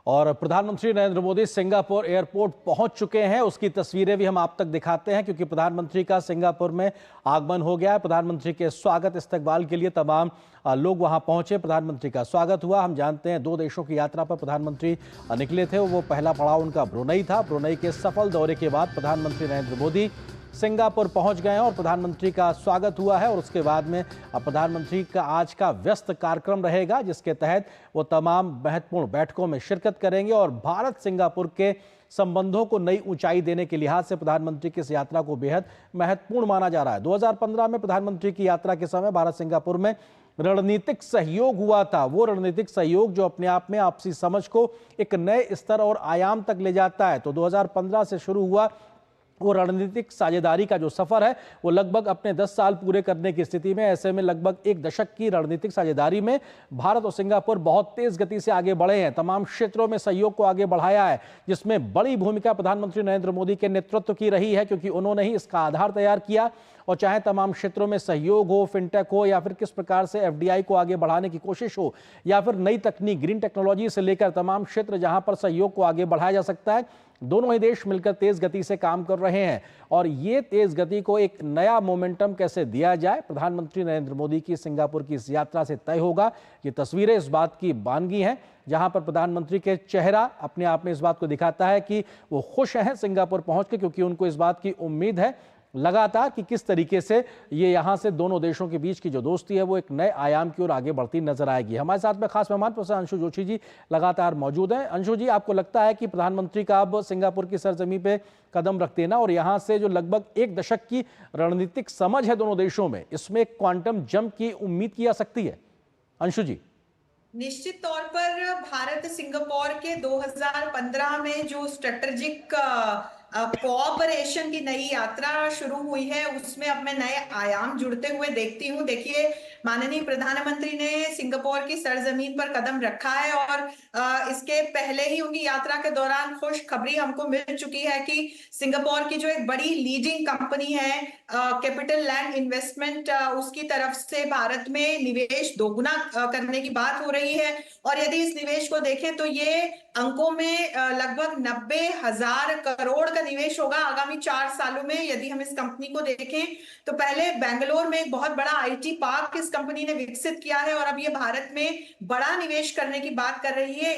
और प्रधानमंत्री Narendra Modi Singapore airport पहुंच चुके हैं। उसकी तस्वीरें भी हम आप तक दिखाते हैं क्योंकि प्रधानमंत्री का सिंगापुर में आगमन हो गया है। प्रधानमंत्री के स्वागत इस्तकबाल के लिए तमाम लोग वहां पहुंचे। प्रधानमंत्री का स्वागत हुआ। हम जानते हैं 2 देशों की यात्रा पर प्रधानमंत्री निकले थे। वो पहला पड़ाव उनका ब्रुनेई था। ब्रुनेई के सफल दौरे के बाद प्रधानमंत्री नरेंद्र मोदी सिंगापुर पहुंच गए हैं और प्रधानमंत्री का स्वागत हुआ है। और उसके बाद में प्रधानमंत्री का आज का व्यस्त कार्यक्रम रहेगा, जिसके तहत वो तमाम महत्वपूर्ण बैठकों में शिरकत करेंगे और भारत सिंगापुर के संबंधों को नई ऊंचाई देने के लिहाज से प्रधानमंत्री की इस यात्रा को बेहद महत्वपूर्ण माना जा रहा है। 2015 में प्रधानमंत्री की यात्रा के समय भारत सिंगापुर में रणनीतिक सहयोग हुआ था। वो रणनीतिक सहयोग जो अपने आप में आपसी समझ को एक नए स्तर और आयाम तक ले जाता है। तो 2015 से शुरू हुआ वो रणनीतिक साझेदारी का जो सफर है वो लगभग अपने 10 साल पूरे करने की स्थिति में। ऐसे में लगभग 1 दशक की रणनीतिक साझेदारी में भारत और सिंगापुर बहुत तेज गति से आगे बढ़े हैं। तमाम क्षेत्रों में सहयोग को आगे बढ़ाया है, जिसमें बड़ी भूमिका प्रधानमंत्री नरेंद्र मोदी के नेतृत्व की रही है, क्योंकि उन्होंने ही इसका आधार तैयार किया। और चाहे तमाम क्षेत्रों में सहयोग हो, फिनटेक हो, या फिर किस प्रकार से एफडीआई को आगे बढ़ाने की कोशिश हो, या फिर नई तकनीक ग्रीन टेक्नोलॉजी से लेकर तमाम क्षेत्र जहां पर सहयोग को आगे बढ़ाया जा सकता है, दोनों ही देश मिलकर तेज गति से काम कर रहे हैं। और ये तेज गति को एक नया मोमेंटम कैसे दिया जाए, प्रधानमंत्री नरेंद्र मोदी की सिंगापुर की इस यात्रा से तय होगा। ये तस्वीरें इस बात की बानगी हैं, जहां पर प्रधानमंत्री के चेहरा अपने आप में इस बात को दिखाता है कि वो खुश हैं सिंगापुर पहुंच के, क्योंकि उनको इस बात की उम्मीद है लगातार कि किस तरीके से ये यहां से दोनों देशों के बीच की जो दोस्ती है वो एक नए आयाम की ओर आगे बढ़ती नजर आएगी। हमारे साथ में खास मेहमान प्रोफेसर अंशु जोशी जी लगातार मौजूद हैं। अंशु जी, आपको लगता है कि प्रधानमंत्री का अब सिंगापुर की सरजमी पे कदम रख देना और यहां से जो लगभग 1 दशक की रणनीतिक समझ है दोनों देशों में, इसमें एक क्वांटम जंप की उम्मीद की जा सकती है? अंशु जी। निश्चित तौर पर भारत सिंगापुर के 2015 में जो स्ट्रेटेजिक कोऑपरेशन की नई यात्रा शुरू हुई है, उसमें अब मैं नए आयाम जुड़ते हुए देखती हूँ। देखिए, माननीय प्रधानमंत्री ने सिंगापुर की सरजमीन पर कदम रखा है और इसके पहले ही उनकी यात्रा के दौरान खुशखबरी हमको मिल चुकी है कि सिंगापुर की जो एक बड़ी लीडिंग कंपनी है कैपिटल लैंड इन्वेस्टमेंट, उसकी तरफ से भारत में निवेश दोगुना करने की बात हो रही है। और यदि इस निवेश को देखें तो ये अंकों में लगभग 90,000 करोड़ का निवेश होगा आगामी 4 सालों में। यदि हम इस कंपनी को देखें तो पहले बेंगलोर में एक बहुत बड़ा आईटी पार्क इस कंपनी ने विकसित किया है और अब ये भारत में बड़ा निवेश करने की बात कर रही है।